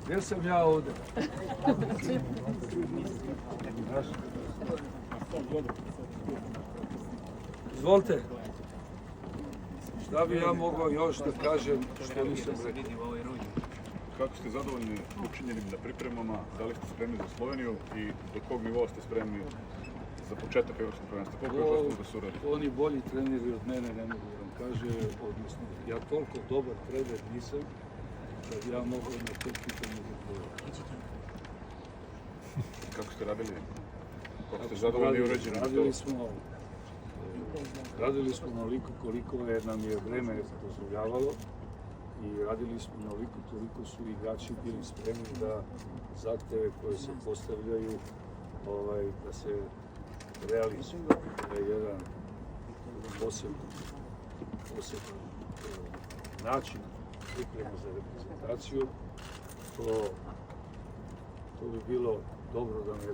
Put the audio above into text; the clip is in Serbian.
Gdje sam ja ovdje? Izvolite. Šta bi ja mogao još da kažem što nisam rekao? Kako ste zadovoljni učinjenim na pripremama? Da li ste spremni za Sloveniju i do kog nivoa ste spremni za početak evropskog prvenstva? Koliko još ostalo da se uradi? Oni bolji treneri od mene ne mogu da vam kaže, odnosno ja toliko dobar trener nisam da bi ja mogao na to pitanje da odgovorim. Kako ste radili? Kako ste zadovoljni i urađeni? Radili smo onoliko koliko nam je vreme dozvoljavalo i radili smo onoliko toliko su igrači bili spremni da zahteve koje se postavljaju da se realizuju. To je jedan poseban način priprema za reprezentaciju. To bi bilo dobro da me